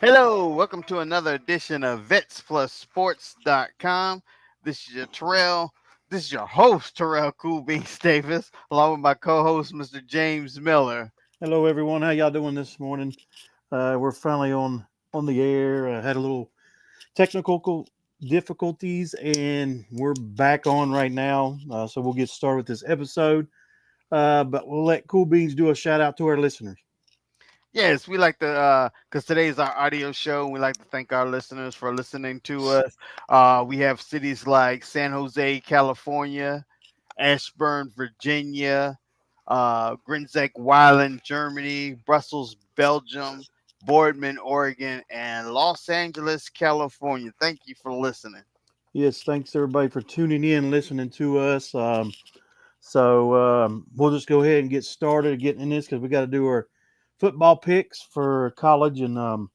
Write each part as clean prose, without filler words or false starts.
Hello, welcome to another edition of VetsPlusSports.com. This is your Terrell. This is your host, Terrell Cool Beans Davis, along with my co-host, Mr. James Miller. Hello, everyone. How y'all doing this morning? We're finally on the air. Had a little technical difficulties, and we're back on right now. So we'll get started with this episode. But we'll let Cool Beans do a shout out to our listeners. Yes, we like to, because today is our audio show, and we like to thank our listeners for listening to us. We have cities like San Jose, California, Ashburn, Virginia, Grinzek, Weilen, Germany, Brussels, Belgium, Boardman, Oregon, and Los Angeles, California. Thank you for listening. Yes, thanks everybody for tuning in, listening to us. So we'll just go ahead and get started getting in this because we got to do our football picks for college and the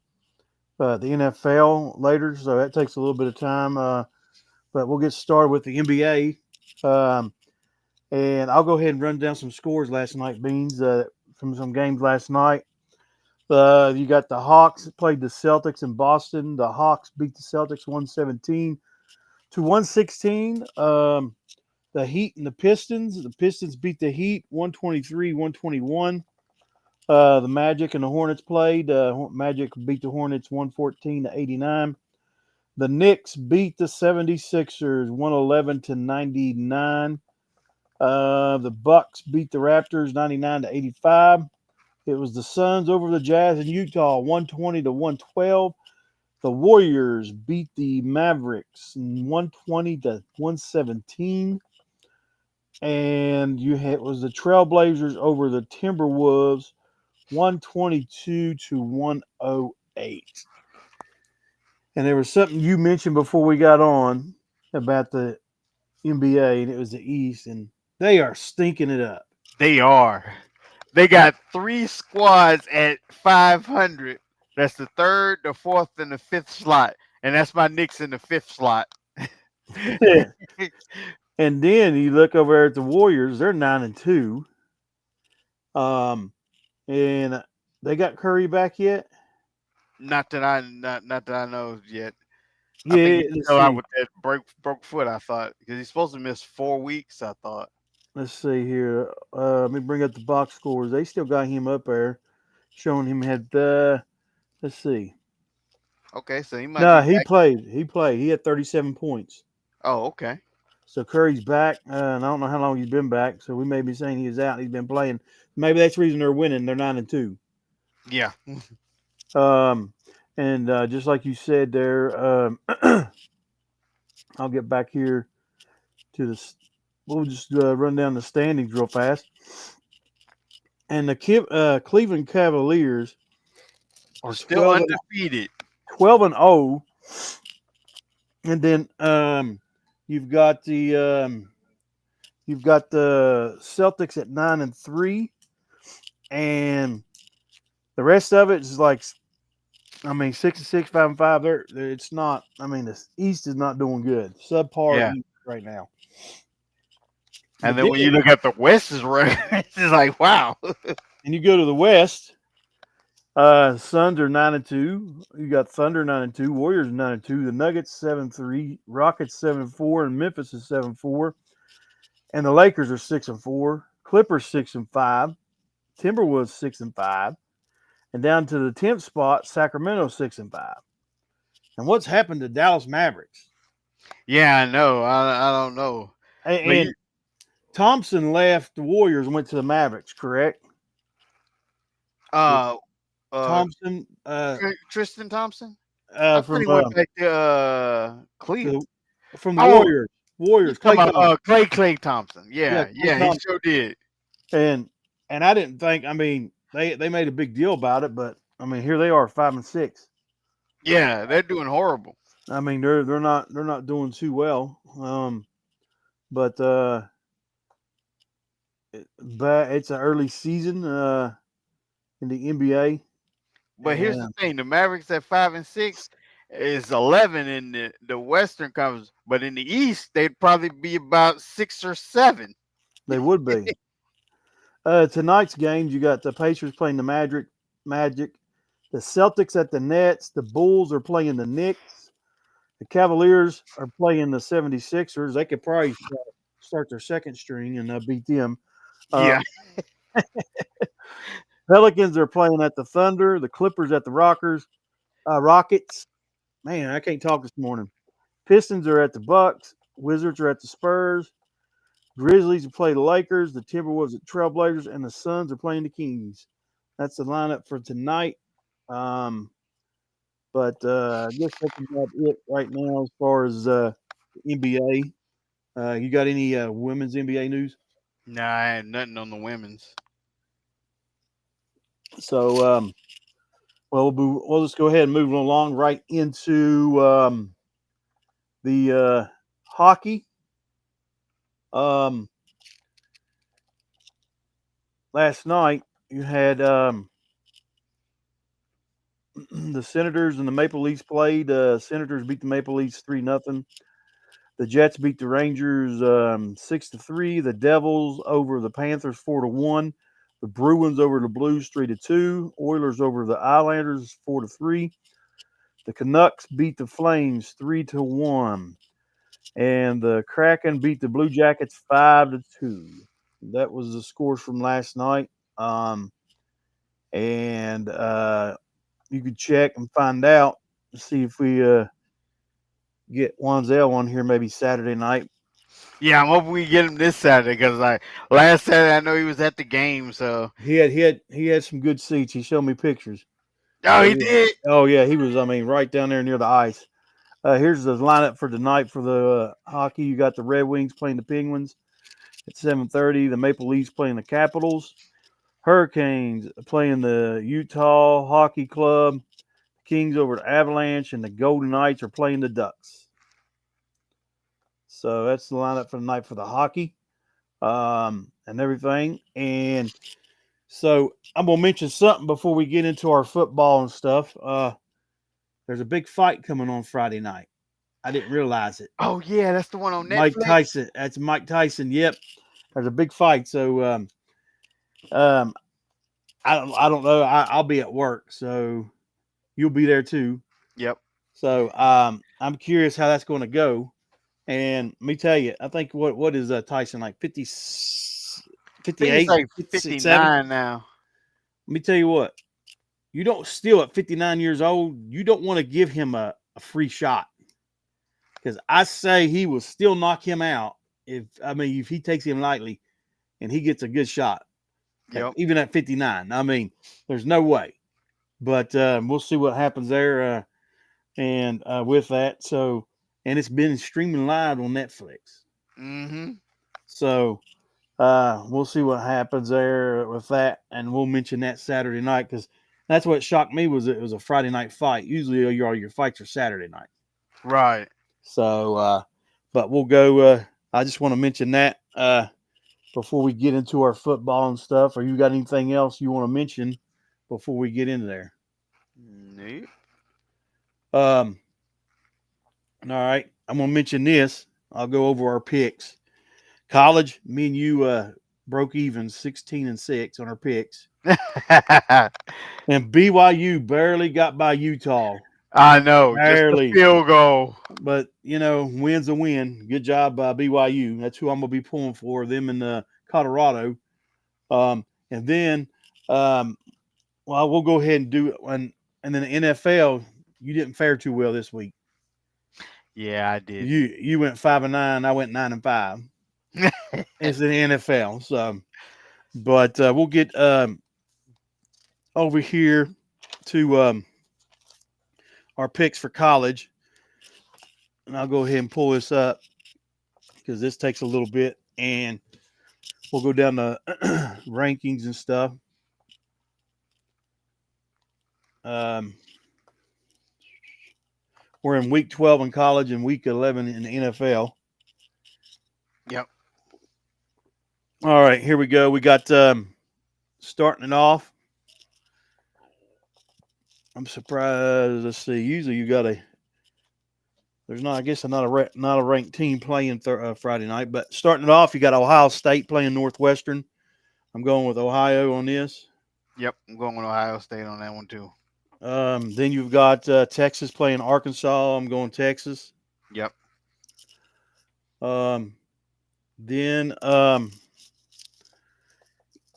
NFL later. So that takes a little bit of time. But we'll get started with the NBA. Um, and I'll go ahead and run down some scores last night, Beans, from some games last night. You got the Hawks played the Celtics in Boston. The Hawks beat the Celtics 117 to 116. The Heat and the Pistons. The Pistons beat the Heat 123 121. The Magic and the Hornets played. Magic beat the Hornets 114 to 89. The Knicks beat the 76ers 111 to 99. The Bucks beat the Raptors 99 to 85. It was the Suns over the Jazz in Utah 120 to 112. The Warriors beat the Mavericks 120 to 117. And it was the Trailblazers over the Timberwolves 122 to 108. And there was something you mentioned before we got on about the NBA, and it was the East, and they are stinking it up. They are. They got three squads at 500. That's the third, the fourth, and the fifth slot. And that's my Knicks in the fifth slot. And then you look over there at the Warriors; they're 9-2. And they got Curry back yet? Not that I know yet. I think Yeah. he's Let's still out see. with that broke foot. I thought because he's supposed to miss 4 weeks. I thought. Let's see here. Let me bring up the box scores. They still got him up there, showing him had. Let's see. Okay, so he might be No, he back. played. He played. He had 37 points. Oh, okay. So Curry's back, and I don't know how long he's been back. So we may be saying he's out. He's been playing. Maybe that's the reason they're winning. They're 9-2. Yeah. Um, and just like you said there, I'll get back here to this. We'll just run down the standings real fast. And the Cleveland Cavaliers We're are still undefeated. 12 and 0. And then you've got the Celtics at 9-3, and the rest of it is like, I mean, 6-6, 5-5. It's not. I mean, the East is not doing good. Subpar Yeah. East right now. And But then then, when you look at the West's record, it's just like wow. and you go to the West. Suns are 9-2. You got Thunder 9-2. Warriors 9-2. The Nuggets 7-3. Rockets 7-4, and Memphis is 7-4. And the Lakers are 6-4. Clippers 6-5. Timberwolves 6-5. And down to the 10th spot, Sacramento 6-5. And what's happened to Dallas Mavericks? Yeah, I know. I don't know. But And Thompson left the Warriors and went to the Mavericks, correct? uh uh Thompson Tristan Thompson. I thought from he went back to Cleveland. the from the Oh, Warriors. you Warriors, talking Clay about Thompson. Clay Thompson? Yeah, Yeah, Clay yeah, he Thompson. sure did. And I didn't think. I mean, they made a big deal about it, but I mean, here they are, 5-6. Yeah, they're doing horrible. I mean, they're not doing too well. But but it's an early season in the NBA, But here's the and thing: the Mavericks at 5-6 is 11 in the Western Conference, but in the East they'd probably be about 6 or 7. they would be. Tonight's games, you got the Pacers playing the Magic. The Celtics at the Nets. The Bulls are playing the Knicks. The Cavaliers are playing the 76ers. They could probably start their second string and beat them. Yeah. Pelicans are playing at the Thunder. The Clippers at the Rockets. Man, I can't talk this morning. Pistons are at the Bucks. Wizards are at the Spurs. Grizzlies play the Lakers. The Timberwolves at Trailblazers, and the Suns are playing the Kings. That's the lineup for tonight. But I guess that's about it right now as far as NBA. You got any women's NBA news? Nah, I had nothing on the women's. So, we'll just go ahead and move along right into the hockey. Last night you had the Senators and the Maple Leafs played. Senators beat the Maple Leafs 3-0. The Jets beat the Rangers 6-3. The Devils over the Panthers 4-1. The Bruins over the Blues 3-2. Oilers over the Islanders 4-3. The Canucks beat the Flames 3-1. And the Kraken beat the Blue Jackets 5-2. That was the scores from last night. And you could check and find out, see if we get Wanzel on here maybe Saturday night. Yeah, I'm hoping we get him this Saturday because like last Saturday I know he was at the game. So He had some good seats. He showed me pictures. oh, he did. Oh yeah, he was. I mean, right down there near the ice. Here's the lineup for tonight for the hockey. You got the Red Wings playing the Penguins at 7:30. The Maple Leafs playing the Capitals. Hurricanes playing the Utah Hockey Club. Kings over the Avalanche, and the Golden Knights are playing the Ducks. So that's the lineup for the night for the hockey and everything. And so I'm going to mention something before we get into our football and stuff. There's a big fight coming on Friday night. I didn't realize it. Oh yeah, that's the one on Netflix. Mike Tyson. That's Mike Tyson. Yep. There's a big fight. So I don't know. I'll be at work, so you'll be there too. Yep. So I'm curious how that's going to go. And let me tell you, I think what is Tyson like 50, 58, like 57? 59 now. Let me tell you what. You don't still at 59 years old, you don't want to give him a free shot. Because I say he will still knock him out if he takes him lightly and he gets a good shot. Yep. Even at 59. I mean, there's no way. But we'll see what happens there. And with that, so, and it's been streaming live on Netflix. Mm-hmm. So we'll see what happens there with that. And we'll mention that Saturday night because that's what shocked me was it was a Friday night fight. Usually your fights are Saturday night. Right. So, but we'll go. I just want to mention that before we get into our football and stuff. Or you got anything else you want to mention before we get into there? Nope. All right. I'm going to mention this. I'll go over our picks. College, me and you broke even 16-6 on our picks. And BYU barely got by Utah. I know. Barely. Just a field goal. But, win's a win. Good job by BYU. That's who I'm going to be pulling for, them in Colorado. And then, we'll go ahead and do it. And then the NFL, you didn't fare too well this week. Yeah, I did. You went 5-9. I went 9-5. It's in the NFL. So, but we'll get over here to our picks for college, and I'll go ahead and pull this up because this takes a little bit, and we'll go down to rankings and stuff. We're in week 12 in college and week 11 in the NFL. Yep. All right, here we go. We got starting it off. I'm surprised. Let's see. Usually you got there's not, I guess, not a ranked team playing Friday night, but starting it off, you got Ohio State playing Northwestern. I'm going with Ohio on this. Yep. I'm going with Ohio State on that one too. Then you've got Texas playing Arkansas. I'm going Texas. Yep. Then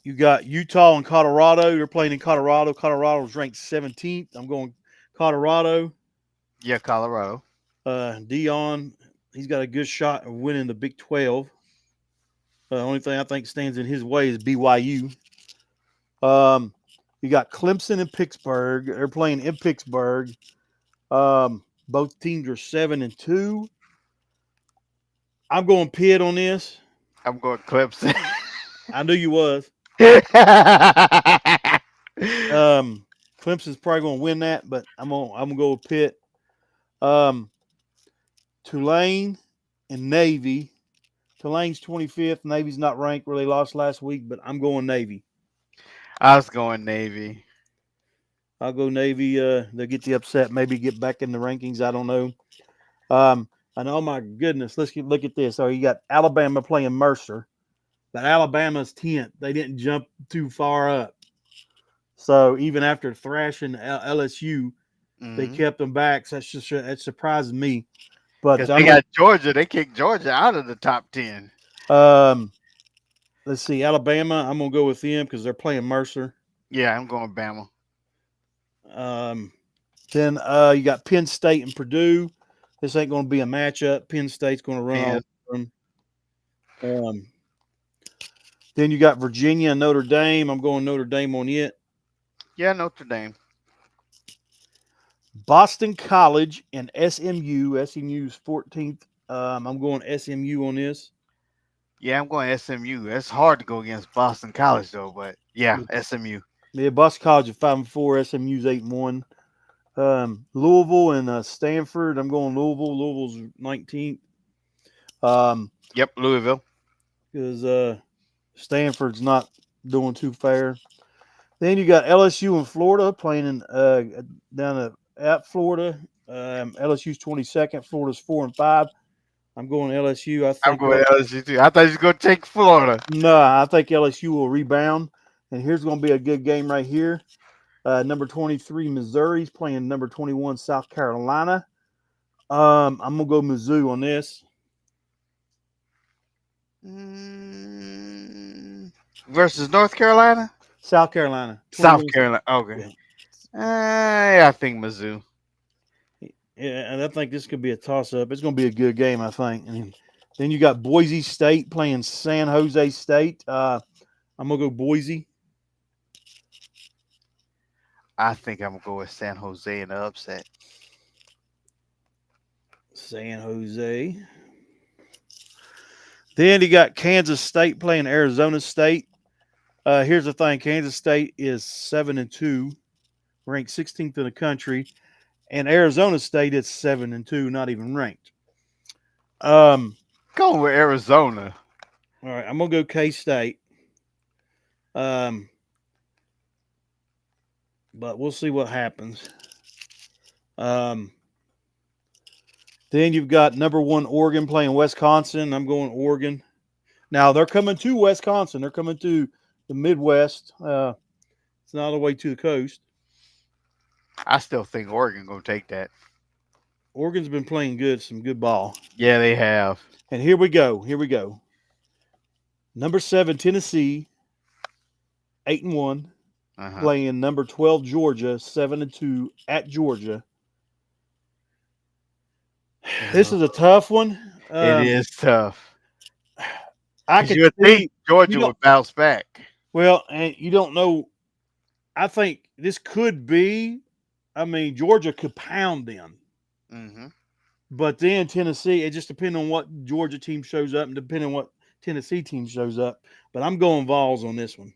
you got Utah and Colorado. You're playing in Colorado. Colorado's ranked 17th. I'm going Colorado. Yeah, Colorado. Dion, he's got a good shot of winning the Big 12. The only thing I think stands in his way is BYU. You got Clemson and Pittsburgh. They're playing in Pittsburgh. Both teams are 7-2. I'm going Pitt on this. I'm going Clemson. I knew you was. Clemson's probably going to win that, but I'm gonna go with Pitt. Tulane and Navy. Tulane's 25th. Navy's not ranked where they lost last week, but I'm going Navy. I was going Navy. I'll go Navy. They'll get the upset, maybe get back in the rankings. I don't know. And oh my goodness, look at this. So you got Alabama playing Mercer, but Alabama's 10th. They didn't jump too far up. So even after thrashing LSU, they kept them back. So that surprised me. But they got Georgia. They kicked Georgia out of the top 10. Let's see, Alabama. I'm gonna go with them because they're playing Mercer. Yeah, I'm going Bama. Then you got Penn State and Purdue. This ain't going to be a matchup. Penn State's going to run all over them. Then you got Virginia and Notre Dame. I'm going Notre Dame on it. Yeah, Notre Dame. Boston College and SMU. SMU's 14th. I'm going SMU on this. Yeah, I'm going SMU. It's hard to go against Boston College, though, but yeah, SMU. Yeah, Boston College is 5-4. SMU's 8-1. Louisville and Stanford. I'm going Louisville. Louisville's 19th. Yep, Louisville. Because Stanford's not doing too fair. Then you got LSU and Florida playing down at Florida. LSU's 22nd. Florida's 4-5. I'm going LSU. I'm going LSU too. I thought you was going to take Florida. No, I think LSU will rebound. And here's going to be a good game right here. Number 23, Missouri's playing number 21, South Carolina. I'm going to go Mizzou on this. Versus North Carolina? South Carolina. South Carolina. Okay. Yeah, I think Mizzou. Yeah, and I think this could be a toss-up. It's going to be a good game, I think. And then you got Boise State playing San Jose State. I'm going to go Boise. I think I'm going to go with San Jose in the upset. San Jose. Then you got Kansas State playing Arizona State. Here's the thing. Kansas State is 7-2, ranked 16th in the country. And Arizona State is 7-2, not even ranked. Going with Arizona. All right, I'm going to go K-State. But we'll see what happens. Then you've got number 1 Oregon playing Wisconsin. I'm going Oregon. Now, they're coming to Wisconsin. They're coming to the Midwest. It's not all the way to the coast. I still think Oregon going to take that. Oregon's been playing some good ball. Yeah, they have. And here we go. Number 7, Tennessee, 8-1. Playing number 12, Georgia, 7-2 at Georgia. This is a tough one. It is tough. I could think Georgia would bounce back. Well, and you don't know. I think this could be. I mean, Georgia could pound them. But then Tennessee, it just depends on what Georgia team shows up and depending on what Tennessee team shows up. But I'm going Vols on this one.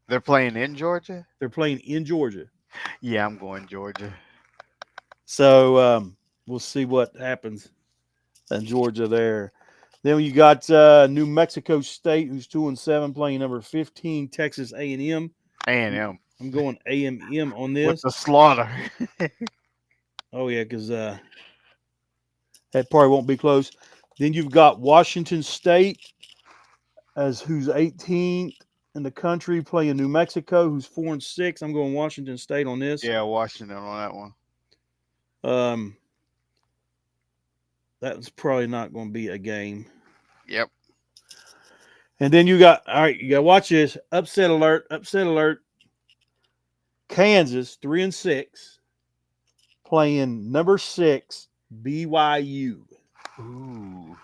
They're playing in Georgia? They're playing in Georgia. Yeah, I'm going Georgia. So we'll see what happens in Georgia there. Then you got New Mexico State, who's 2-7, playing number 15, Texas A&M. A&M. I'm going A&M on this. With the slaughter. Oh, yeah, because that probably won't be close. Then you've got Washington State, who's 18th, in the country playing New Mexico, who's 4-6. I'm going Washington State on this. Yeah, Washington on that one. Um, that's probably not going to be a game. Yep. And then you got to watch this. Upset alert! Upset alert! Kansas 3-6, playing number 6 BYU. Ooh.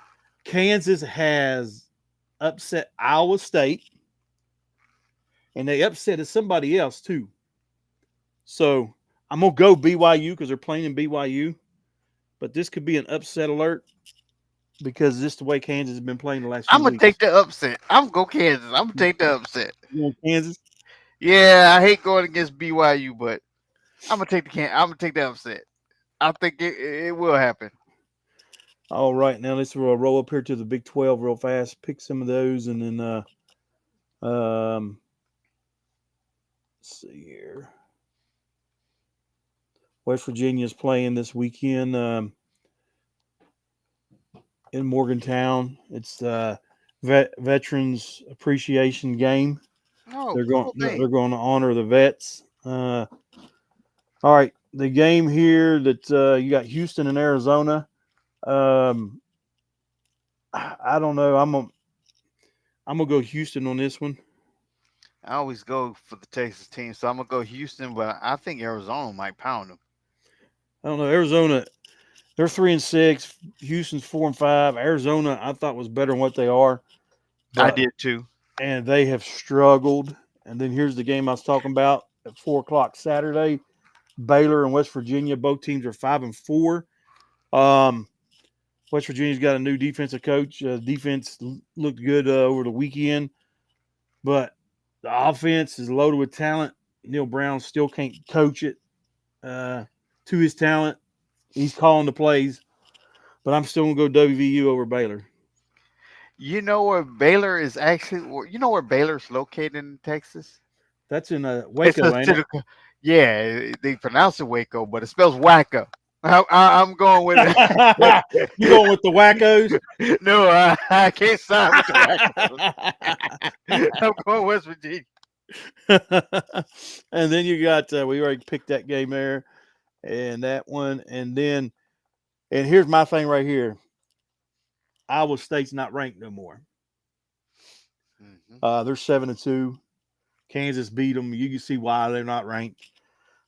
Kansas has upset Iowa State, and they upset somebody else too. So I'm gonna go BYU because they're playing in BYU, but this could be an upset alert because this is the way Kansas has been playing the last few I'm gonna weeks. take the upset. I'm gonna go Kansas. I'm gonna take the upset. You want Kansas? Yeah, I hate going against BYU, but I'm gonna take I'm gonna take the upset. I think it will happen. All right, now let's roll up here to the Big 12 real fast. Pick some of those, and then let's see here. West Virginia's playing this weekend in Morgantown. It's Veterans Appreciation Game. Oh, They're cool going. thing. They're going to honor the vets. All right, the game here that you got Houston and Arizona. I don't know. I'm gonna go Houston on this one. I always go for the Texas team, so I'm gonna go Houston, but I think Arizona might pound them. I don't know. Arizona, they're 3-6. Houston's 4-5. Arizona, I thought was better than what they are, I but did too. and they have struggled. And then here's the game I was talking about at 4 o'clock Saturday. Baylor and West Virginia. Both teams are 5-4. West Virginia's got a new defensive coach. Defense looked good over the weekend, but the offense is loaded with talent. Neil Brown still can't coach it to his talent. He's calling the plays, but I'm still going to go WVU over Baylor. You know where Baylor is actually? You know where Baylor's located in Texas? That's in It's Waco, a ain't it? yeah. They pronounce it Waco, but it spells Wacko. I'm going with it. You going with the wackos? No, I can't side with the Wackos. I'm going West Virginia. And then you got we already picked that game there, and that one, and here's my thing right here. Iowa State's not ranked no more. Mm-hmm. They're 7-2. Kansas beat them. You can see why they're not ranked.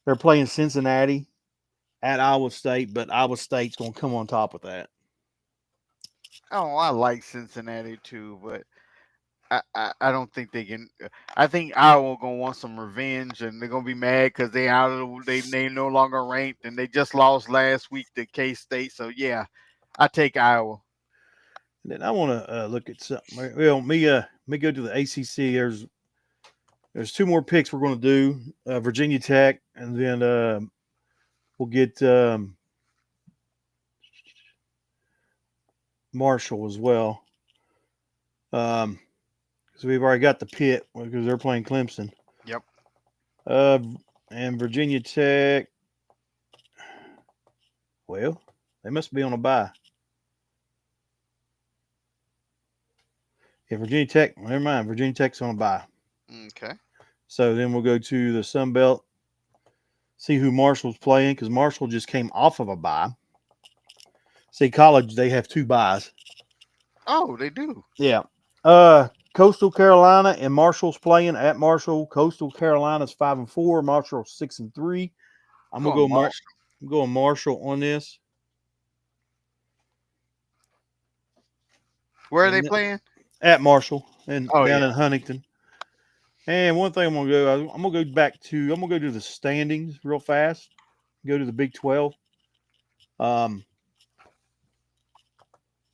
They're playing Cincinnati at Iowa State, but Iowa State's going to come on top of that. Oh, I like Cincinnati too, but I don't think they can. I think Iowa gonna want some revenge, and they're gonna be mad because they no longer ranked, and they just lost last week to K State. So yeah, I take Iowa. And then I want to look at something. Well, me go to the ACC. There's two more picks we're going to do. Virginia Tech, and then we'll get Marshall as well. Because we've already got the Pitt because they're playing Clemson. Yep. And Virginia Tech. Well, they must be on a bye. Yeah, Virginia Tech. Never mind. Virginia Tech's on a bye. Okay. So then we'll go to the Sun Belt. See who Marshall's playing because Marshall just came off of a bye. See, college they have 2 byes. Oh, they do. Yeah. Coastal Carolina and Marshall's playing at Marshall. Coastal Carolina's 5-4. Marshall 6-3. I'm gonna go Marshall. I'm going Marshall on this. Where are they playing? At Marshall and Oh, down yeah. in Huntington. And one thing I'm gonna go to the standings real fast. Go to the Big 12.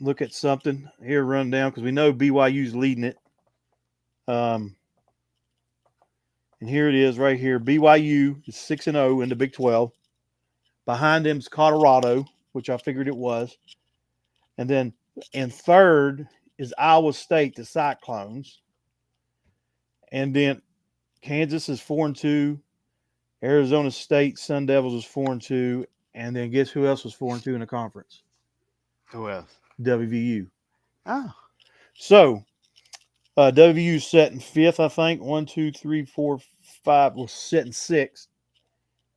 Look at something here, run down because we know BYU's leading it. And here it is right here. BYU is 6-0 in the Big 12. Behind them is Colorado, which I figured it was. And then in third is Iowa State, the Cyclones. And then Kansas is 4-2. Arizona State Sun Devils is 4-2. And then guess who else was 4-2 in the conference? Who else? WVU. Oh. So WU setting fifth, I think. 1, 2, 3, 4, 5. We're setting sixth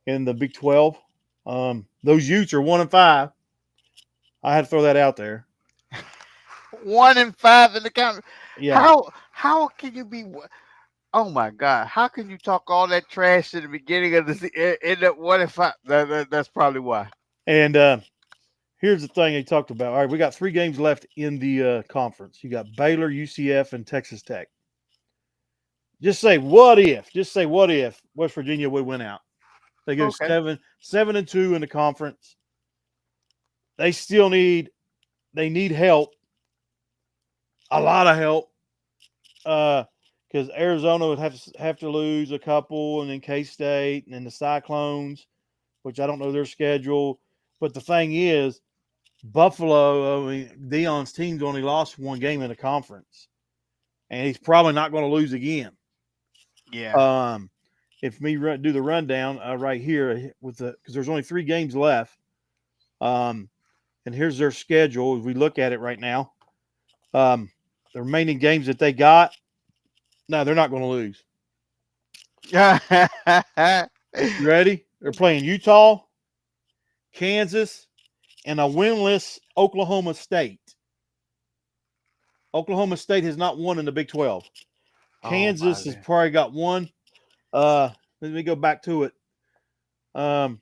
in the Big 12. Those Utes are 1-5. I had to throw that out there. 1-5 in the count. Yeah. How can you be? Oh my God! How can you talk all that trash in the beginning of the end up 1-5? That's probably why. And here's the thing they talked about. All right, we got 3 games left in the conference. You got Baylor, UCF, and Texas Tech. Just say what if? Just say what if West Virginia would win out? They go Okay. 7-2 in the conference. They still need help, a lot of help, because Arizona would have to lose a couple, and then K State, and then the Cyclones, which I don't know their schedule. But the thing is, Buffalo, I mean, Dion's team's only lost 1 game in the conference, and he's probably not going to lose again. Yeah. If me do the rundown right here with because there's only 3 games left, and here's their schedule as we look at it right now. The remaining games that they got, no, they're not going to lose. You ready? They're playing Utah, Kansas, and a winless Oklahoma State. Oklahoma State has not won in the Big 12. Kansas has probably got 1. Let me go back to it. I'd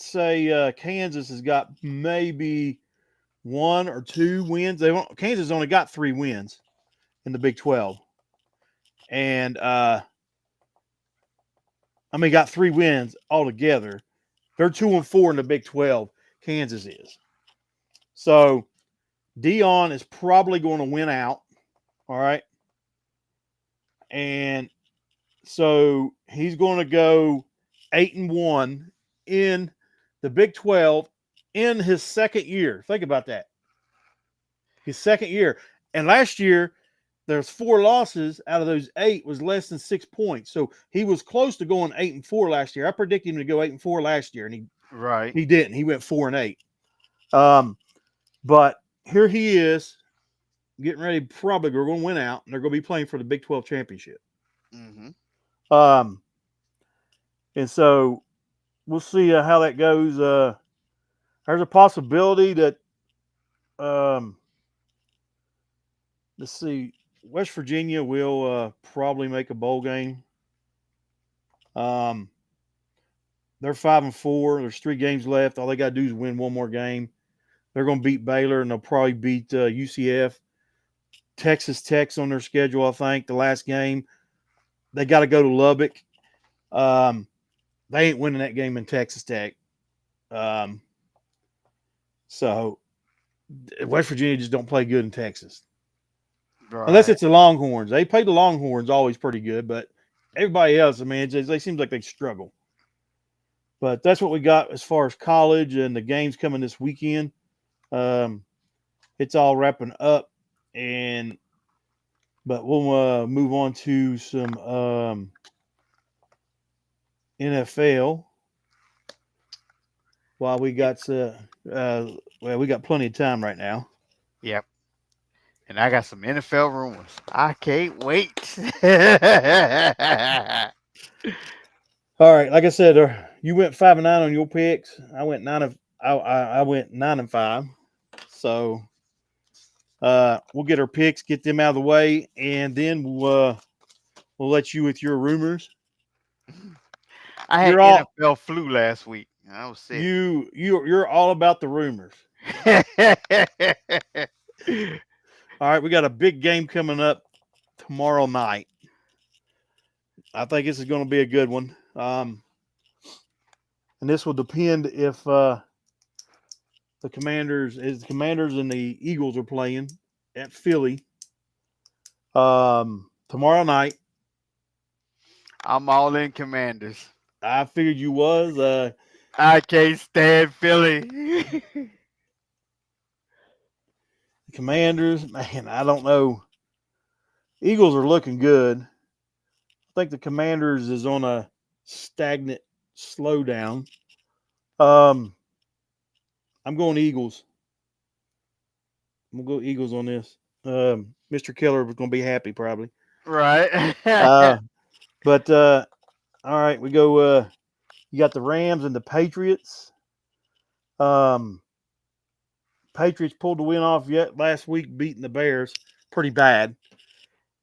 say Kansas has got maybe 1 or 2 wins. Kansas only got 3 wins in the Big 12, and got 3 wins altogether. They're 2-4 in the Big 12. Kansas is. So Dion is probably going to win out. All right, and so he's going to go 8-1 in the Big 12 in his second year. Think about that. His second year. And last year, there's 4 losses. Out of those 8 was less than 6 points. So he was close to going 8-4 last year. I predicted him to go 8-4 last year, and he didn't. He went 4-8. But here he is, getting ready. Probably we're going to win out, and they're going to be playing for the Big 12 championship. Mm-hmm. And so we'll see how that goes. There's a possibility that, let's see, West Virginia will probably make a bowl game. They're 5-4. There's 3 games left. All they got to do is win 1 more game. They're going to beat Baylor, and they'll probably beat UCF. Texas Tech's on their schedule, I think, the last game. They got to go to Lubbock. They ain't winning that game in Texas Tech. So West Virginia just don't play good in Texas. Right. Unless it's the Longhorns. They play the Longhorns always pretty good, but everybody else, I mean, they seem like they struggle. But that's what we got as far as college and the games coming this weekend. It's all wrapping up, but we'll move on to some NFL. While we got we got plenty of time right now. Yep. And I got some NFL rumors. I can't wait. All right, like I said, you went 5-9 on your picks. I went 9-5. So we'll get our picks, get them out of the way, and then we'll let you with your rumors. I had NFL flu last week. I was sick. You're all about the rumors. All right, we got a big game coming up tomorrow night. I think this is going to be a good one. And this will depend if the Commanders and the Eagles are playing at Philly tomorrow night. I'm all in Commanders. I figured you was. I can't stand Philly. Commanders, man, I don't know. Eagles are looking good. I think the Commanders is on a stagnant slowdown. I'm going Eagles. I'm going to go Eagles on this. Me Mr. Keller was going to be happy probably. Right. But all right, we go. You got the Rams and the Patriots. Patriots pulled the win off yet last week, beating the Bears pretty bad.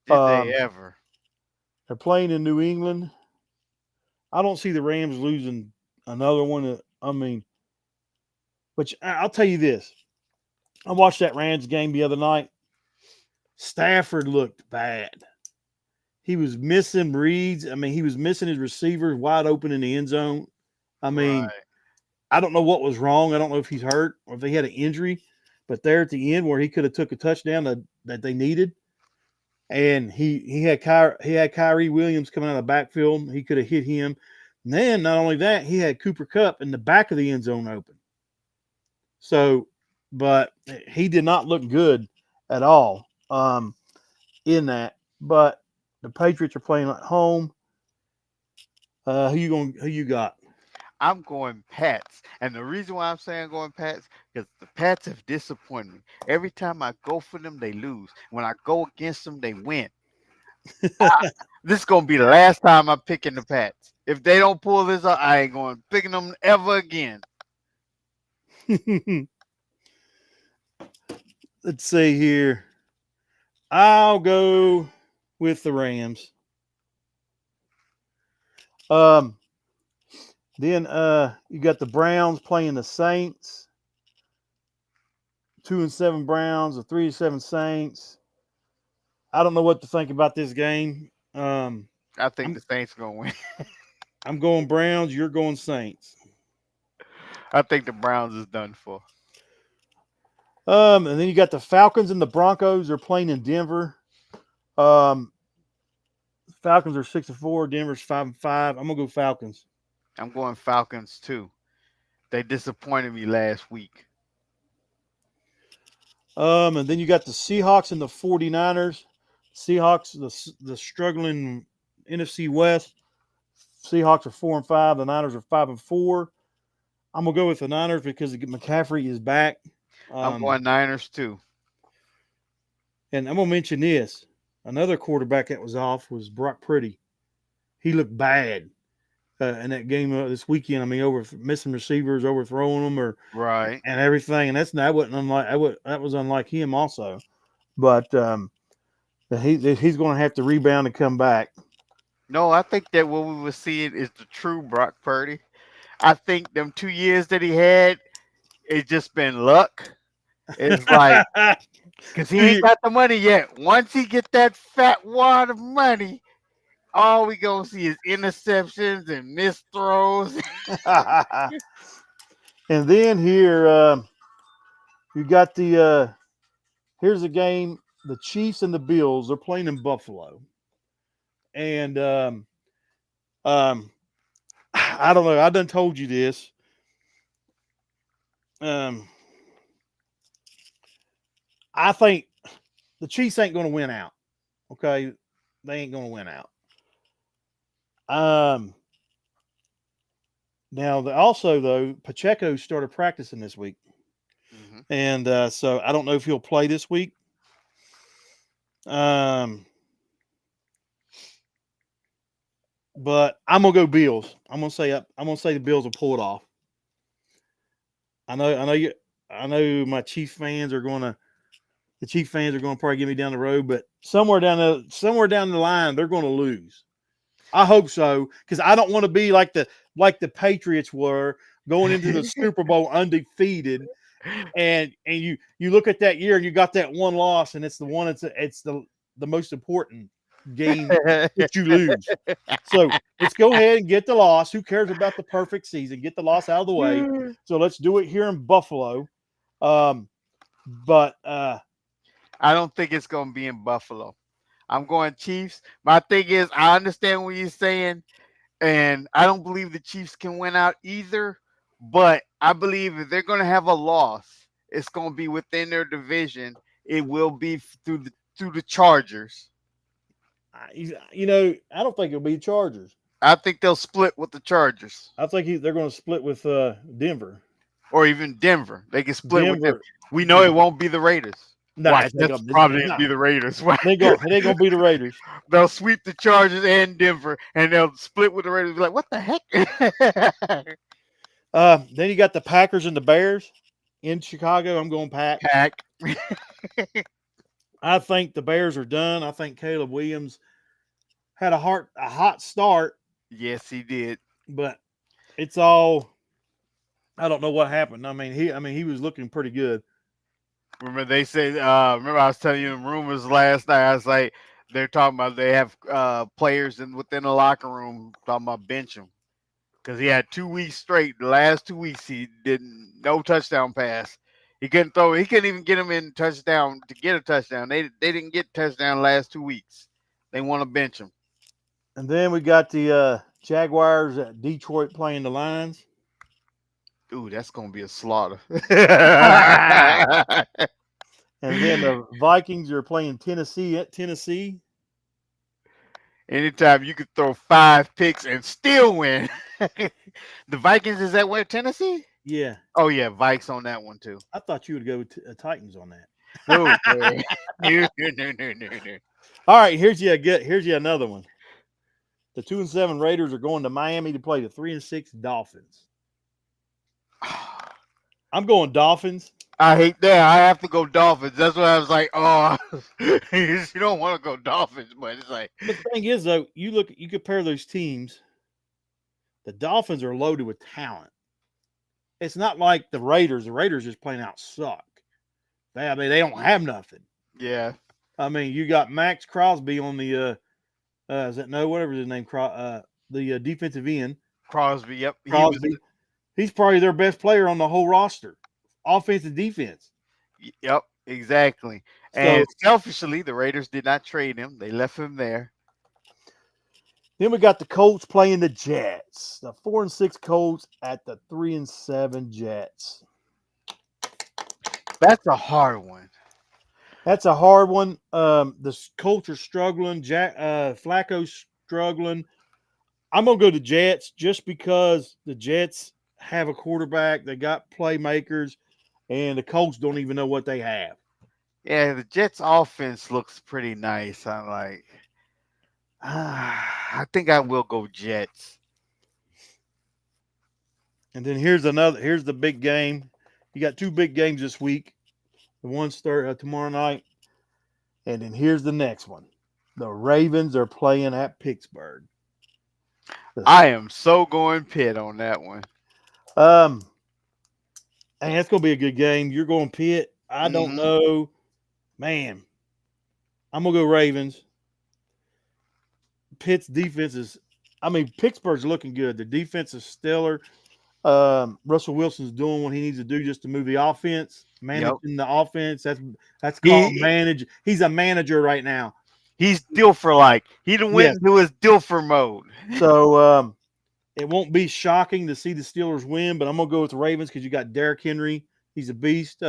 Did they ever? They're playing in New England. I don't see the Rams losing another one. I mean, but I'll tell you this. I watched that Rams game the other night. Stafford looked bad. He was missing reads. I mean, he was missing his receivers wide open in the end zone. I mean, Right. I don't know what was wrong. I don't know if he's hurt or if he had an injury, but there at the end where he could have took a touchdown that they needed, and he had Kyrie Williams coming out of the backfield. He could have hit him. And then not only that, he had Cooper Kupp in the back of the end zone open. So, but he did not look good at all in that. But the Patriots are playing at home. Who you got? I'm going Pats. And the reason why I'm saying going Pats, because the Pats have disappointed me. Every time I go for them, they lose. When I go against them, they win. This is going to be the last time I'm picking the Pats. If they don't pull this up, I ain't going picking them ever again. Let's see here. I'll go with the Rams. Then you got the Browns playing the Saints. 2-7 Browns, or 3-7 Saints. I don't know what to think about this game. I think the Saints going to win. I'm going Browns. You're going Saints. I think the Browns is done for. And then you got the Falcons and the Broncos. They're playing in Denver. Falcons are 6-4. Denver's 5-5. I'm gonna go Falcons. I'm going Falcons too. They disappointed me last week. And then you got the Seahawks and the 49ers. Seahawks, the struggling NFC West. Seahawks are 4-5. The Niners are 5-4. I'm gonna go with the Niners because McCaffrey is back. I'm going Niners too. And I'm gonna mention this. Another quarterback that was off was Brock Purdy. He looked bad in that game this weekend. I mean, missing receivers, overthrowing them, right, and everything. And that was unlike him also. But he's going to have to rebound and come back. No, I think that what we were seeing is the true Brock Purdy. I think them 2 years that he had, it's just been luck. It's like because he ain't got the money yet. Once he get that fat wad of money, all we gonna see is interceptions and missed throws. And then here you got here's a game. The Chiefs and the Bills are playing in Buffalo, and I don't know. I done told you this. I think the Chiefs ain't going to win out. Okay, they ain't going to win out. Now also though, Pacheco started practicing this week, and so I don't know if he'll play this week. But I'm gonna go Bills. I'm gonna say the Bills will pull it off. I know my Chiefs fans are gonna probably get me down the road, but somewhere down the line they're gonna lose. I hope so, because I don't want to be like the Patriots were going into the Super Bowl undefeated, and you look at that year and you got that one loss, and it's the most important game that you lose. So let's go ahead and get the loss. Who cares about the perfect season? Get the loss out of the way. So let's do it here in Buffalo. But I don't think it's going to be in Buffalo. I'm going Chiefs. My thing is, I understand what you're saying, and I don't believe the Chiefs can win out either. But I believe if they're going to have a loss, it's going to be within their division. It will be through the Chargers. I don't think it'll be Chargers. I think they'll split with the Chargers. I think they're going to split with Denver. Or even Denver. They can split with them. We know it won't be the Raiders. Nah, Watch, it's not that's gonna, probably it's gonna not. be the Raiders. It ain't gonna be the Raiders. They'll sweep the Chargers and Denver, and they'll split with the Raiders. Be like, what the heck? Then you got the Packers and the Bears in Chicago. I'm going Pack. Pack. I think the Bears are done. I think Caleb Williams had a hot start, Yes, he did. but it's all I don't know what happened. He was looking pretty good. Remember they said. Remember I was telling you the rumors last night. I was like, they're talking about they have players within the locker room talking about bench him because he had 2 weeks straight. The last 2 weeks he didn't no touchdown pass. He couldn't throw. He couldn't even get him in touchdown to get a touchdown. They didn't get touchdown the last 2 weeks. They want to bench him. And then we got the Jaguars at Detroit playing the Lions. Ooh, that's gonna be a slaughter. And then the Vikings are playing Tennessee at Tennessee. Anytime you could throw 5 picks and still win. The Vikings is that where Tennessee? Yeah, Oh yeah, Vikes on that one too. I thought you would go with Titans on that. No, no. All right, here's you another one. The 2-7 Raiders are going to Miami to play the 3-6 Dolphins. I'm going Dolphins. I hate that. I have to go Dolphins. That's why I was like, oh, you don't want to go Dolphins, but it's like, But the thing is, though, you compare those teams. The Dolphins are loaded with talent. It's not like the Raiders. The Raiders just plain out suck. They don't have nothing. yeah, You got Max Crosby on the whatever his name, the defensive end. Crosby. Yep, Crosby. He's probably their best player on the whole roster, offense and defense. Yep, exactly. And selfishly, the Raiders did not trade him. They left him there. Then we got the Colts playing the Jets. The 4-6 Colts at the 3-7 Jets. That's a hard one. That's a hard one. The Colts are struggling. Flacco's struggling. I'm gonna go to Jets just because the Jets have a quarterback. They got playmakers, and the Colts don't even know what they have. Yeah, the Jets' offense looks pretty nice. I'm like, I think I will go Jets. And then here's the big game. You got two big games this week. The one start tomorrow night, and then here's the next one. The Ravens are playing at Pittsburgh. I am so going Pitt on that one. And it's gonna be a good game. You're going Pitt. I don't know, man. I'm gonna go Ravens. Pitt's defense is, Pittsburgh's looking good. The defense is stellar. Russell Wilson's doing what he needs to do just to move the offense, managing the offense. That's called manage. He's a manager right now. He's Dilfer-like. He went into his Dilfer mode. So it won't be shocking to see the Steelers win, but I'm gonna go with the Ravens because you got Derrick Henry. He's a beast.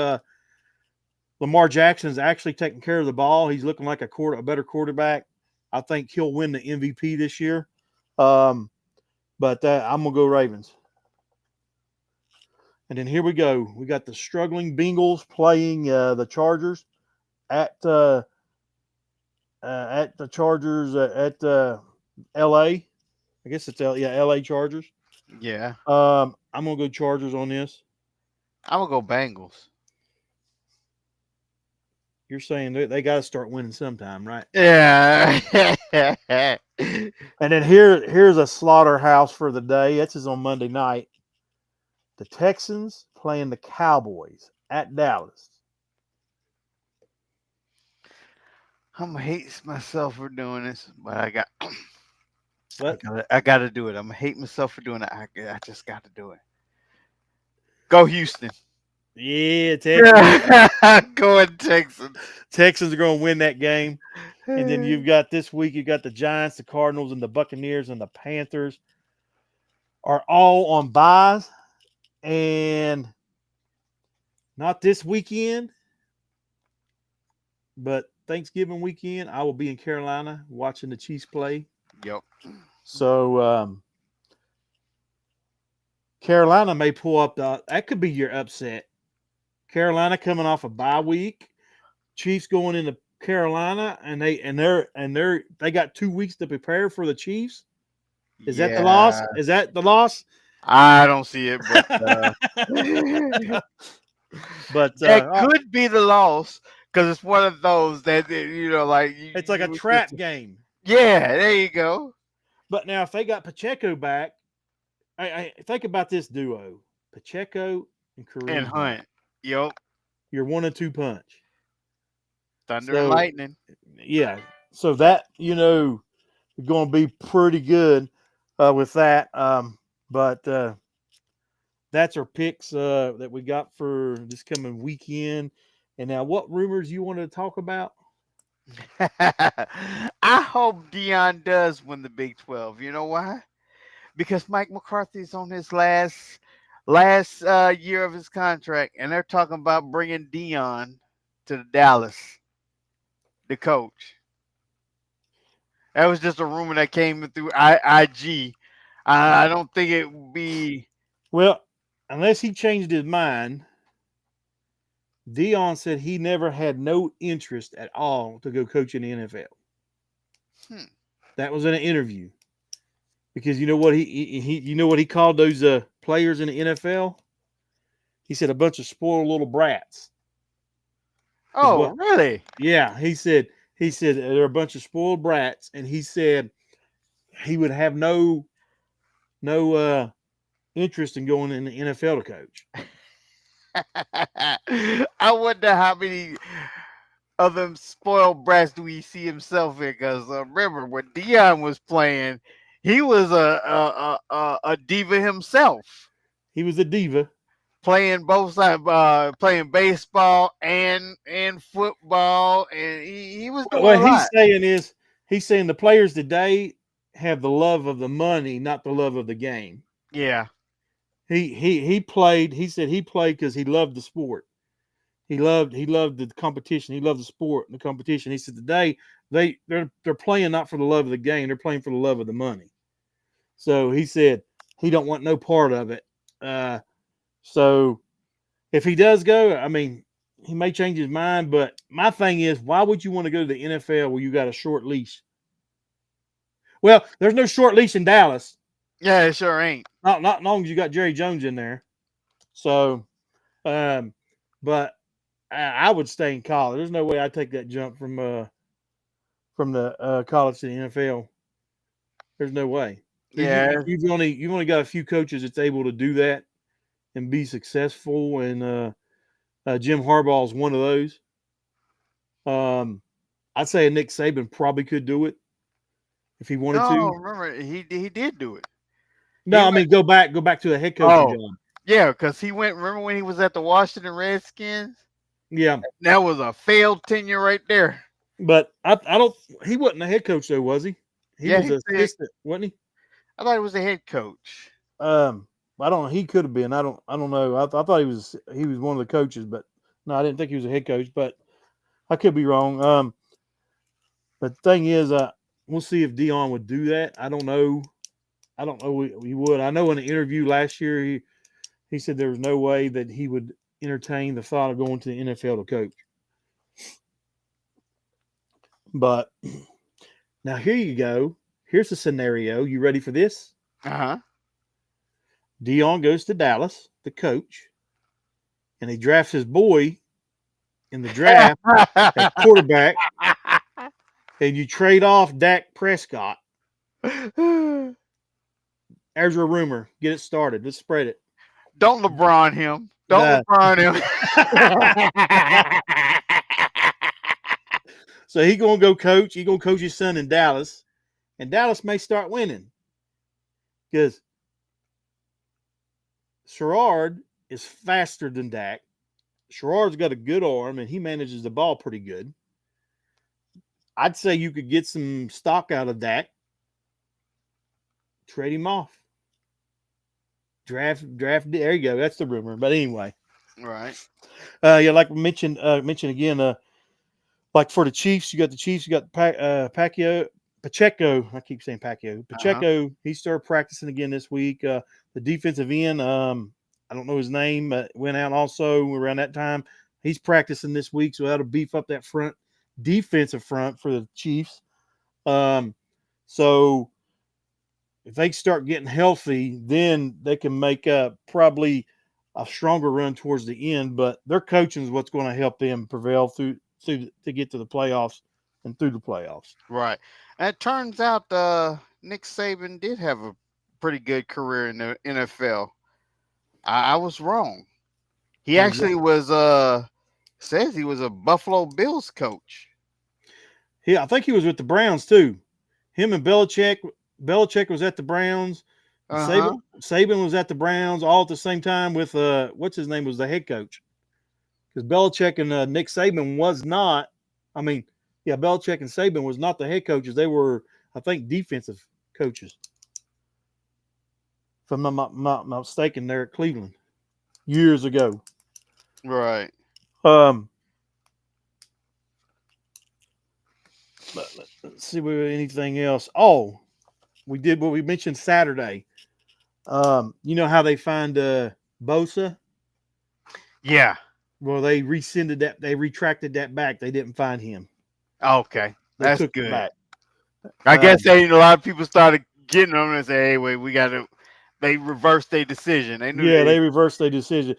Lamar Jackson is actually taking care of the ball. He's looking like a better quarterback. I think he'll win the MVP this year. But I'm gonna go Ravens. And then here we go. We got the struggling Bengals playing the Chargers at the Chargers at L.A. I guess it's L.A. Chargers. Yeah. I'm gonna go Chargers on this. I'm gonna go Bengals. You're saying they got to start winning sometime, right? Yeah. And then here's a slaughterhouse for the day. This is on Monday night. The Texans playing the Cowboys at Dallas. I'm gonna hate myself for doing this, but I got to do it. I'm gonna hate myself for doing it. I just got to do it. Go Houston. Yeah, Texans. Going Texans. Texans are going to win that game. And then you've got this week, you've got the Giants, the Cardinals, and the Buccaneers, and the Panthers are all on byes. And not this weekend, but Thanksgiving weekend, I will be in Carolina watching the Chiefs play. Yep. So Carolina may pull up that could be your upset. Carolina coming off a bye week. Chiefs going into Carolina, and they got 2 weeks to prepare for the Chiefs. Is that the loss? Yeah, Is that the loss? I don't see it, but But that could be the loss because it's one of those that like it's like a you just, trap game. yeah, there you go. But now, if they got Pacheco back, I think about this duo: Pacheco and And Kareem Hunt. Hunt, yep, You're 1-2 punch. thunder and So lightning. yeah, so that going to be pretty good with that. But that's our picks that we got for this coming weekend. And now, what rumors you wanted to talk about? I hope Dion does win the Big 12. You know why? Because Mike McCarthy's on his last year of his contract, and they're talking about bringing Dion to Dallas, the coach. That was just a rumor that came through IG. I don't think it would be. Well, unless he changed his mind, Dion said he never had no interest at all to go coach in the NFL. Hmm. That was in an interview. Because you know what he called those players in the NFL? He said a bunch of spoiled little brats. Is Oh, what? really? Yeah, he said they're a bunch of spoiled brats, and he said he would have no interest in going in the NFL to coach. I wonder how many of them spoiled brats do we see himself in? Because remember when Dion was playing, he was a diva himself, He was a diva. playing both sides, playing baseball and football, and he was doing What a lot. he's saying the players today have the love of the money, not the love of the game. Yeah, He played. He said he played because he loved the sport. He loved the competition. He loved the sport and the competition. He said today they're playing not for the love of the game. They're playing for the love of the money. So he said he don't want no part of it. So if he does go, I mean, he may change his mind. But my thing is, why would you want to go to the NFL where you got a short leash? Well, there's no short leash in Dallas. yeah, it sure ain't. Not long as you got Jerry Jones in there. So, but I would stay in college. There's no way I'd take that jump from the college to the NFL. There's no way. Yeah, You've only got a few coaches that's able to do that and be successful, and Jim Harbaugh is one of those. I'd say Nick Saban probably could do it if he wanted no, to. remember he did do it. No, He I went. mean go back to a head coaching Oh, job. yeah, because he went. Remember when he was at the Washington Redskins? Yeah, That was a failed tenure right there. but I don't. He wasn't a head coach though, was he? He Yeah, was he an said. assistant, wasn't he? I thought he was the head coach. I don't know. He could have been. I don't know. I thought he was one of the coaches, but no, I didn't think he was a head coach. But I could be wrong. But the thing is, we'll see if Dion would do that. I don't know. I don't know he would. I know in an interview last year he said there was no way that he would entertain the thought of going to the NFL to coach. But now here you go. Here's a scenario. You ready for this? Uh Dion goes to Dallas, the coach, and he drafts his boy in the draft huh. at quarterback, and you trade off Dak Prescott. There's a rumor. Get it started. Let's spread it. Don't LeBron him. Nah. Don't LeBron him. So he gonna go coach. He gonna coach his son in Dallas, and Dallas may start winning because Sherrard is faster than Dak. Sherrard's got a good arm, and he manages the ball pretty good. I'd say you could get some stock out of Dak. Trade him off. Draft. There you go. That's the rumor. But anyway, Right. yeah, like mentioned again. Like for the Chiefs, you got Pacheco. I keep saying Pacheco. Pacheco. He started practicing again this week. The defensive end. I don't know his name. Went out also around that time. He's practicing this week, so that'll beef up that defensive front for the Chiefs. So if they start getting healthy, then they can make probably a stronger run towards the end. But their coaching is what's going to help them prevail through to get to the playoffs and through the playoffs. Right. And it turns out Nick Saban did have a pretty good career in the NFL. I was wrong. He actually was says he was a Buffalo Bills coach. I think he was with the Browns too. Him and Belichick. Belichick was at the Browns. Saban was at the Browns all at the same time with what's his name was the head coach. Because Belichick and Nick Saban was not. I mean, yeah, Belichick and Saban was not the head coaches. They were, I think, defensive coaches. If I'm not mistaken, there at Cleveland years ago. Right. Let's see if we have anything else. Oh, we did what we mentioned Saturday. You know how they find Bosa? Yeah. Well, they rescinded that. They retracted that back. They didn't find him. Okay. They That's good. Back. I guess a lot of people started getting them and say, hey, wait, we got to. They reversed their decision. They reversed their decision.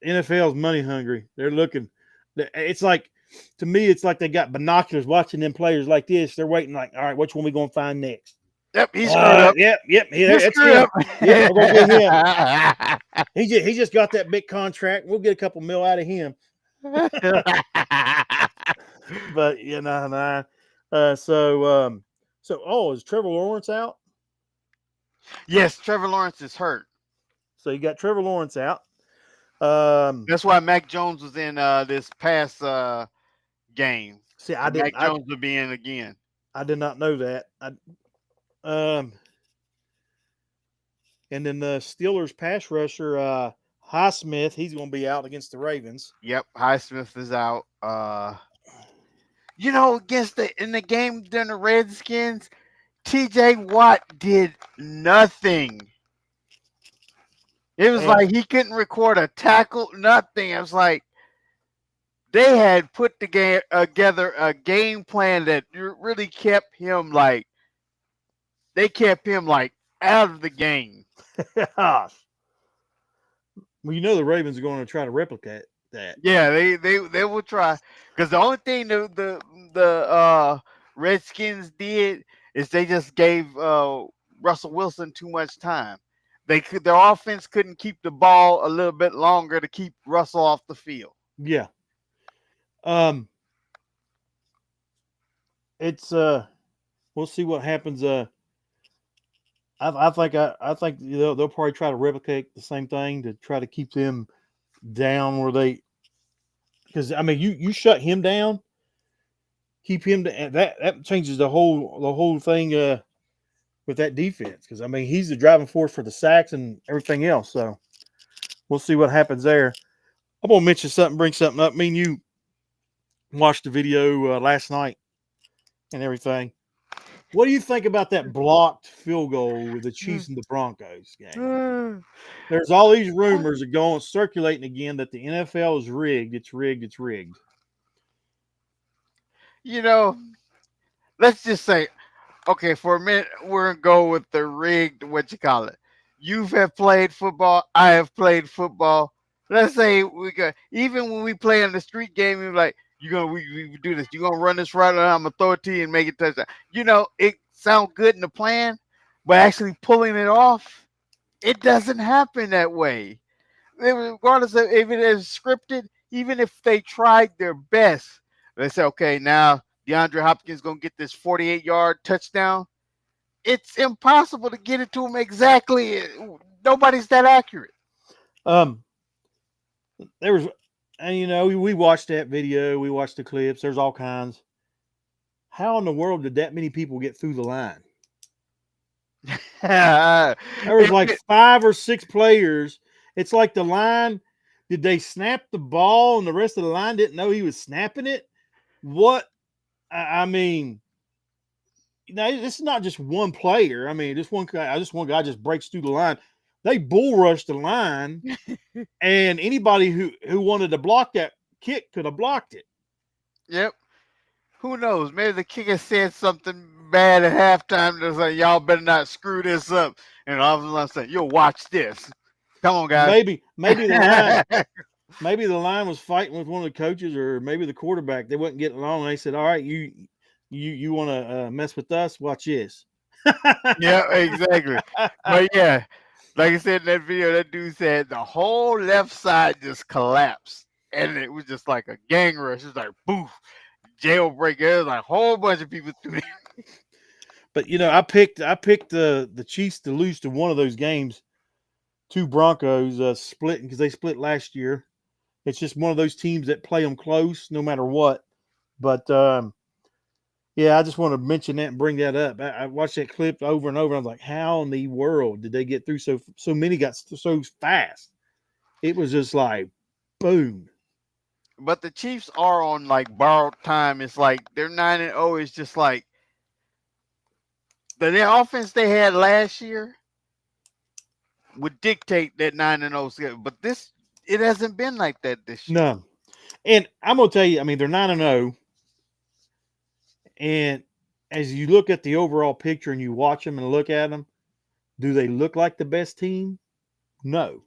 NFL's money hungry. They're looking. It's like, to me, it's like they got binoculars watching them players like this. They're waiting like, all right, which one we going to find next? Yep, he's screwed up. Yep. He's screwed up. Yep, we're going to get him. He just got that big contract. We'll get a couple mil out of him. But, so is Trevor Lawrence out? Yes, Trevor Lawrence is hurt. So you got Trevor Lawrence out. That's why Mac Jones was in this past game. See, Mac Jones will be in again. I did not know that. And then the Steelers pass rusher, Highsmith, he's going to be out against the Ravens. Yep, Highsmith is out. In the game during the Redskins, T.J. Watt did nothing. It was like he couldn't record a tackle, nothing. I was like, they had put together a game plan that really kept him out of the game. Well, the Ravens are going to try to replicate that. Yeah, they will try, because the only thing the Redskins did is they just gave Russell Wilson too much time. Their offense couldn't keep the ball a little bit longer to keep Russell off the field. Yeah. It's we'll see what happens. I think they'll probably try to replicate the same thing to try to keep them down where because I mean you shut him down, keep him that changes the whole thing with that defense, because I mean he's the driving force for the sacks and everything else. So we'll see what happens there. I'm gonna bring something up. I mean, you watched the video last night and everything. What do you think about that blocked field goal with the Chiefs and the Broncos game? There's all these rumors circulating again that the NFL is rigged. It's rigged. It's rigged. Let's just say, okay, for a minute, we're going to go with the rigged, You have played football. I have played football. Let's say even when we play in the street game, we're like, we do this. You're going to run this right, and I'm going to throw it to you and make it touchdown. It sounds good in the plan, but actually pulling it off, it doesn't happen that way. Regardless of if it is scripted, even if they tried their best, they say, okay, now DeAndre Hopkins is going to get this 48-yard touchdown. It's impossible to get it to him exactly. Nobody's that accurate. There was, and we watched that video. We watched the clips. There's all kinds. How in the world did that many people get through the line? There was like 5 or 6 players. It's like the line. Did they snap the ball and the rest of the line didn't know he was snapping it? What? I mean, this is not just one player. I mean, one guy just breaks through the line. They bull rushed the line, and anybody who wanted to block that kick could have blocked it. Yep. Who knows? Maybe the kicker said something bad at halftime. That's like, y'all better not screw this up. And all of a sudden, you'll watch this. Come on, guys. Maybe the line maybe the line was fighting with one of the coaches, or maybe the quarterback. They wasn't getting along. And they said, "All right, you want to mess with us? Watch this." Yeah, exactly. But yeah, like I said in that video, that dude said the whole left side just collapsed. And it was just like a gang rush. It was like, boof, jailbreak. There was like a whole bunch of people through there. But I picked the Chiefs to lose to one of those games. Two Broncos splitting because they split last year. It's just one of those teams that play them close no matter what. But yeah, I just want to mention that and bring that up. I watched that clip over and over. I was like, how in the world did they get through so many got so fast? It was just like, boom. But the Chiefs are on like borrowed time. It's like they're 9-0. It's just like their offense they had last year would dictate that 9-0 schedule. But it hasn't been like that this year. No. And I'm gonna tell you, I mean, they're 9-0. And as you look at the overall picture and you watch them and look at them, do they look like the best team? No.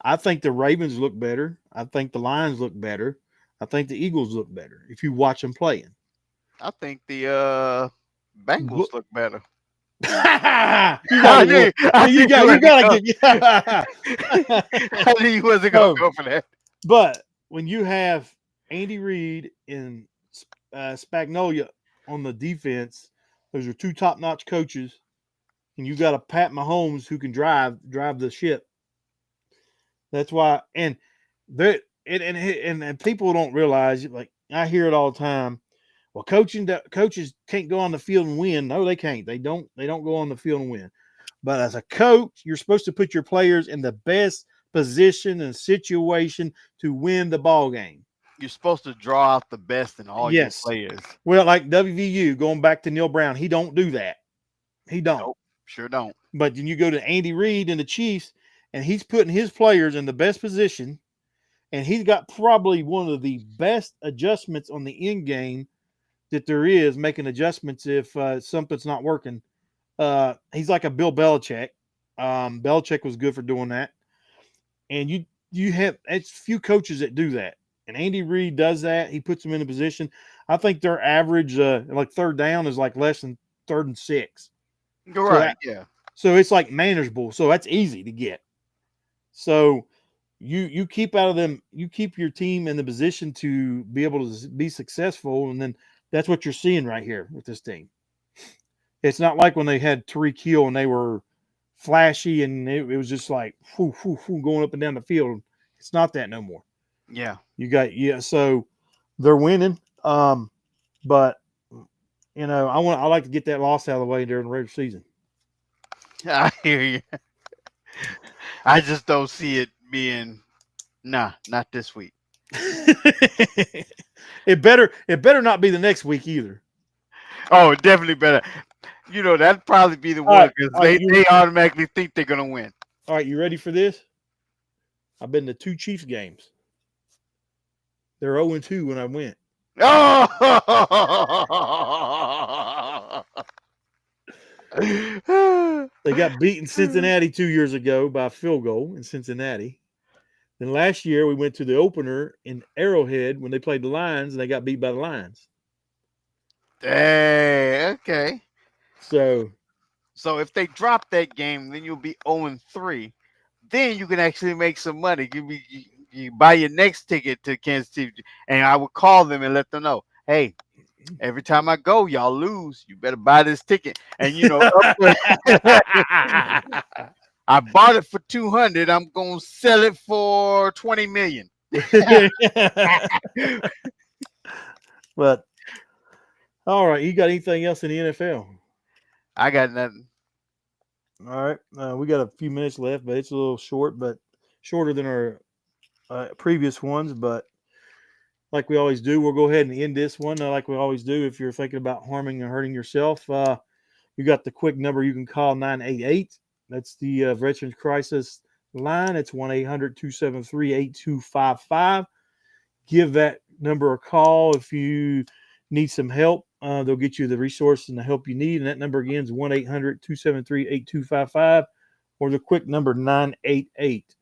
I think the Ravens look better. I think the Lions look better. I think the Eagles look better if you watch them playing. I think the Bengals look better. You gotta get. I knew you wasn't gonna go for that. But when you have Andy Reid and Spagnuolo on the defense, those are two top-notch coaches, and you got a Pat Mahomes who can drive the ship. That's why, and people don't realize, like I hear it all the time. Well, coaches can't go on the field and win. No, they can't. They don't go on the field and win. But as a coach, you're supposed to put your players in the best position and situation to win the ball game. You're supposed to draw out the best in all your players. Well, like WVU, going back to Neil Brown, he don't do that. He don't. Nope, sure don't. But then you go to Andy Reid and the Chiefs, and he's putting his players in the best position, and he's got probably one of the best adjustments on the end game that there is, making adjustments if something's not working. He's like a Bill Belichick. Belichick was good for doing that. And you have it's few coaches that do that. And Andy Reid does that. He puts them in a position. I think their average like third down is like less than 3rd and 6. You're right. Yeah. So it's like manageable. So that's easy to get. So you keep out of them. You keep your team in the position to be able to be successful, and then that's what you're seeing right here with this team. It's not like when they had Tyreek Hill and they were flashy and it was just like going up and down the field. It's not that no more. Yeah. So they're winning. But I like to get that loss out of the way during the regular season. I hear you. I just don't see it being not this week. It better not be the next week either. Oh, definitely better. That'd probably be the one because they automatically think they're gonna win. All right, you ready for this? I've been to 2 Chiefs games. They're 0-2 when I went. Oh! They got beaten Cincinnati 2 years ago by a field goal in Cincinnati. Then last year we went to the opener in Arrowhead when they played the Lions and they got beat by the Lions. Hey, okay. So if they drop that game, then you'll be 0-3. Then you can actually make some money. You buy your next ticket to Kansas City, and I would call them and let them know, hey, every time I go, y'all lose. You better buy this ticket. And I bought it for $200. I'm gonna sell it for $20 million. But all right, you got anything else in the NFL? I got nothing. All right, we got a few minutes left, but it's a little short, but shorter than our previous ones. But like we always do, we'll go ahead and end this one. Like we always do, if you're thinking about harming or hurting yourself, you got the quick number you can call 988 That's the Veterans Crisis line. It's 1-800-273-8255. Give that number a call if you need some help. They'll get you the resource and the help you need. And that number again is 1-800-273-8255, or the quick number 988.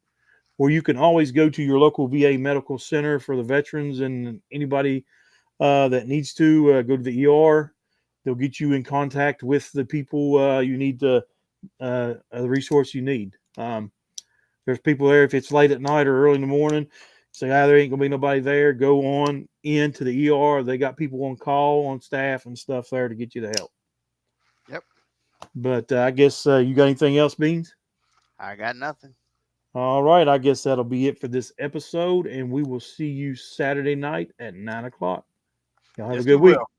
Or you can always go to your local VA medical center for the veterans and anybody that needs to go to the ER. They'll get you in contact with the people you need the resource you need. There's people there if it's late at night or early in the morning. Say, there ain't gonna be nobody there. Go on into the ER. They got people on call, on staff and stuff there to get you the help. Yep. But I guess you got anything else, Beans? I got nothing. All right. I guess that'll be it for this episode, and we will see you Saturday night at 9 o'clock. Y'all have Yes, a good we week. will.